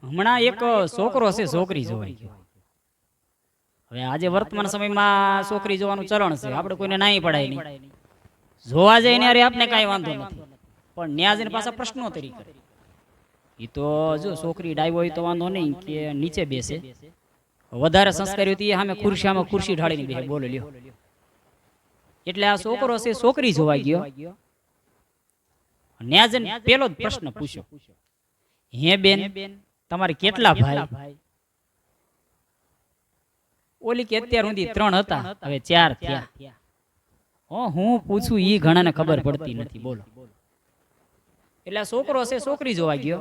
હમણાં એક છોકરો છે છોકરી જોવાઈ ગયો. હવે આજે વર્તમાન સમયમાં છોકરી જોવાનું ચલણ છે, આપણે કોઈને નાઈ પડાય નહીં, જોવા જાય ને આપણે કાંઈ વાંધો નથી, પણ ન્યા જઈને પાછા પ્રશ્નો તરી કરે. એ તો જો છોકરી ડાઈ હોય તો વાંધો નહીં કે નીચે બેસે, વધારે સંસ્કારી હતી સામે ખુરશી ઢાળીને બેસે, બોલો લ્યો. એટલે આ છોકરો છે છોકરી જોવા ગયો, ન્યા જઈને પેલો જ પ્રશ્ન પૂછ્યો, હે બેન તમારે કેટલા ભાઈ? ઓલી કે અત્યાર સુધી 3 હતા, હવે 4 થયા. હું પૂછું ઈ ઘણાને ખબર પડતી નથી, બોલો. એટલે આ છોકરો છે છોકરી જોવા ગયો,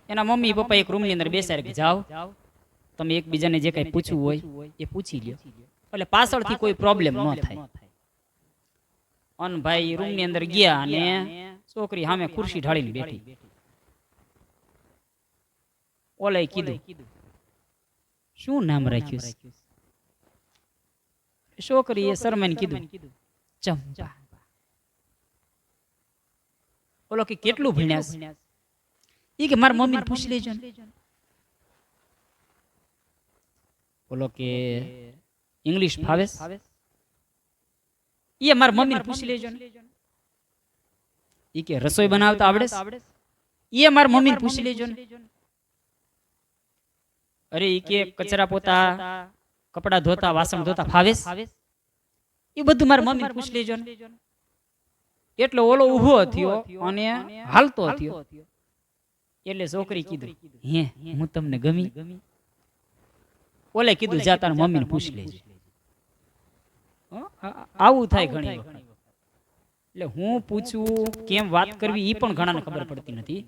એના મમ્મી પપ્પા એક રૂમ ની અંદર બેસાડે કે જાઓ તમે એકબીજાને જે કઈ પૂછવું હોય એ પૂછી લ્યો, એટલે પાછળથી કોઈ પ્રોબ્લેમ ન થાય. અન ભાઈ રૂમ ની અંદર ગયા અને છોકરી સામે ખુરશી ઢાળીને બેઠી. ઓલે કીધું શું નામ રાખ્યું? છોકરીએ શરમાઈને કીધું ચંપા. ઓલો કે કેટલું ભણ્યા? ઈ કે મારા મમ્મીને પૂછી લેજો ને. ઓલો કે ઇંગ્લિશ ફાવે? ઈ મારા મમ્મીને પૂછી લેજો ને. ઈ કે રસોઈ બનાવતા આવડે? ઈ મારા મમ્મીને પૂછી લેજો ને. અરે ઈ કે કચરા પોતા, કપડા ધોતા, વાસણ ધોતા ફાવે? એ બધું મારા મમ્મીને પૂછી લેજો ને. એટલે ઓલો ઊભો થયો અને હાલતો થયો. એટલે છોકરી કીધું હે હું તમને ગમી? ઓલે કીધું જા તાર મમ્મીને પૂછી લેજો. આવું થાય ઘણી વખત. એટલે હું પૂછું કેમ વાત કરવી ઈ પણ ઘણાને ખબર પડતી નથી.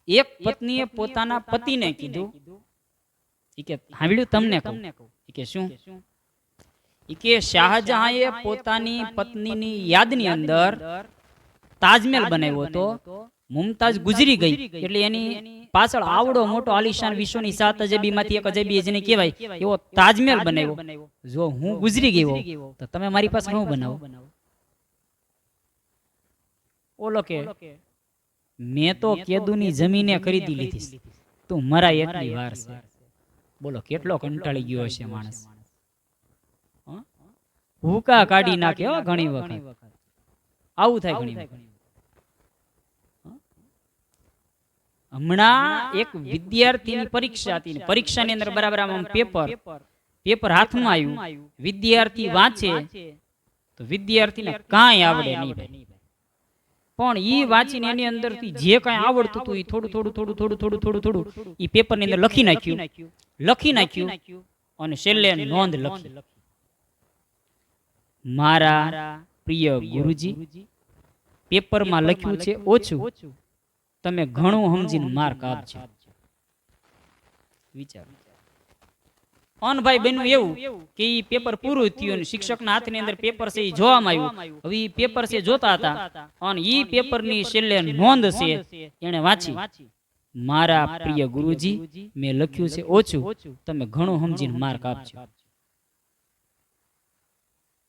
એક પત્નીએ પોતાના પતિને કીધું ઈ કે સાંભળ્યું તમને કહું? ઈ કે શું? ઈ કે શાહજહાંએ પોતાની પત્નીની યાદની અંદર તાજમહેલ બનાવ્યો હતો, મુમતાઝ ગુજરી ગઈ એટલે એની પાછળ આવડો મોટો આલિશાન વિશ્વની 7 અજેબીમાંથી એક અજેબી જેને કહેવાય એવો તાજમહેલ બનાવ્યો. જો હું ગુજરી ગયો તો તમે મારી પાસે શું બનાવો? ઓલો કે મેં તો કેદુની જમીને ખરીદી લીધી, તું મરાય એટલી વાર છે. બોલો કેટલો કંટાળી ગયો હશે માણસ. ભૂકા કાઢી નાખે ઘણી વખત. આવું થાય ઘણી વખત. હમણાં એક વિદ્યાર્થીની પરીક્ષા હતી, પરીક્ષાની અંદર બરાબર આમ પેપર હાથમાં આવ્યું, વિદ્યાર્થી વાંચે તો વિદ્યાર્થીને કાંઈ આવડે નહીં, પણ ઈ વાંચીને એની અંદરથી જે કાંઈ આવડતું હતું એ થોડું ઈ પેપરની અંદર લખી નાખ્યું અને છેલ્લે નોંધ લખી, મારા પ્રિય ગુરુજી, પેપરમાં લખ્યું છે ઓછું, તમે ઘણું સમજીને માર્ક આપજો. વિચાર. અનભાઈ બન્યું એવું કે ઈ પેપર પૂરું થયું અને શિક્ષકના હાથની અંદર પેપર છે એ જોવામાં આવ્યું. હવે ઈ પેપર છે જોતા હતા અને ઈ પેપરની છેલ્લે નોંધ છે એને વાંચી, મારા પ્રિય ગુરુજી મેં લખ્યું છે ઓછું, તમે ઘણું સમજીને માર્ક આપજો.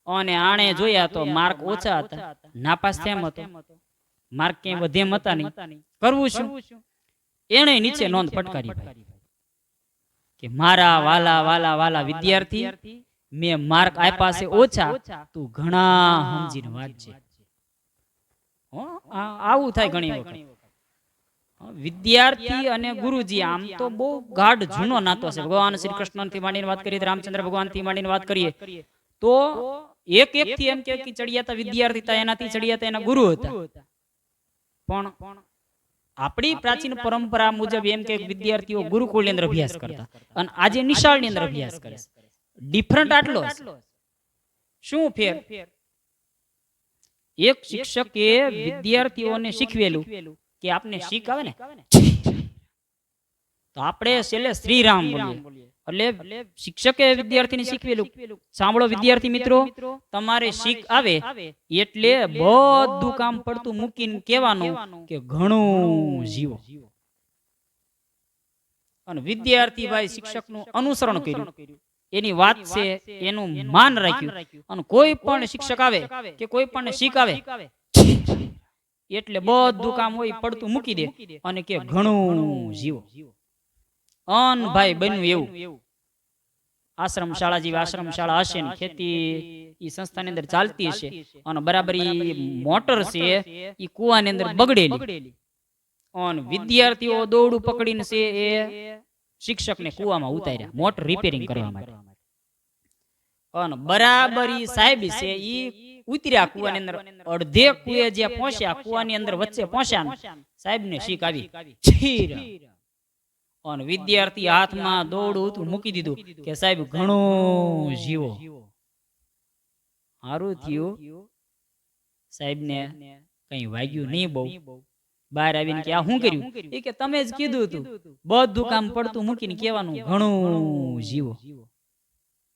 અને આણે જોયા તો માર્ક ઓછા હતા, નાપાસ થેમ હતો, માર્ક ક્યાંય વધેમ હતા નહીં. કરવું શું? એને નીચે નોંધ ફટકારી કે મારા વાલા વાલા વાલા વિદ્યાર્થી, મેં માર્ક આપ્યા છે ઓછા, તું ઘણા સમજીને વાંચજે. આવું થાય ઘણી વખત. વિદ્યાર્થી અને ગુરુજી આમ તો બહુ ગાઢ જૂનો નાતો છે. ભગવાન શ્રી કૃષ્ણ થી માંડીને વાત કરીએ, રામચંદ્ર ભગવાન થી માંડીને વાત કરીએ તો એક થી એમ કે ચડિયાતા વિદ્યાર્થી હતા, એનાથી ચડિયાતા એના ગુરુ હતા. પણ આપણી પ્રાચીન પરંપરા મુજબ એમ કે વિદ્યાર્થીઓ ગુરુકુળની અંદર અભ્યાસ કરતા અને આજે નિશાળની અંદર અભ્યાસ કરે. ડિફરન્ટ આટલો શું ફેર? એક શિક્ષકે વિદ્યાર્થીઓને શીખવેલું કે આપને શીખ આવે ને તો આપણે છેલ્લે શ્રીરામ બોલીએ. એટલે શિક્ષકે વિદ્યાર્થીને શીખવેલું, સાંભળો વિદ્યાર્થી મિત્રો, તમારે શીખ આવે એટલે બધું કામ પડતું મૂકીને કહેવાનું કે ઘણું જીવો. અને વિદ્યાર્થી ભાઈ શિક્ષકનું અનુસરણ કર્યું, એની વાત છે એનું માન રાખ્યું, અને કોઈ પણ શિક્ષક આવે કે કોઈ પણ શીખ આવે એટલે બધું કામ હોય પડતું મૂકી દે અને કે ઘણું જીવો. અન ભાઈ બન્યું એવું. આશ્રમ શાળા જેવી આશ્રમ શાળા હશે ને ખેતી ઈ સંસ્થાની અંદર ચાલતી હશે અને બરાબર ઈ મોટર છે ઈ કુવાની અંદર બગડેલી અને વિદ્યાર્થીઓ દોરડું પકડીને છે એ શિક્ષકને કુવામાં ઉતાર્યા મોટર રિપેરિંગ કરવા માટે. અને બરાબર ઈ સાહેબ છે ઈ ઉતર્યા કુવાની અંદર, અડધે કુએ જે પહોંચ્યા કુવાની અંદર વચ્ચે પહોંચ્યા સાહેબને શીખ આવી છીર. અને વિદ્યાર્થી હાથમાં દોરડું હતું મૂકી દીધું કે સાહેબ ઘણું જીવો. સારું થયું સાહેબને કઈ વાગ્યું નહીં બહુ. બહાર આવીને કે આ શું કર્યું? એ કે તમે જ કીધું હતું બધું કામ પડતું મૂકીને કહેવાનું ઘણું જીવો.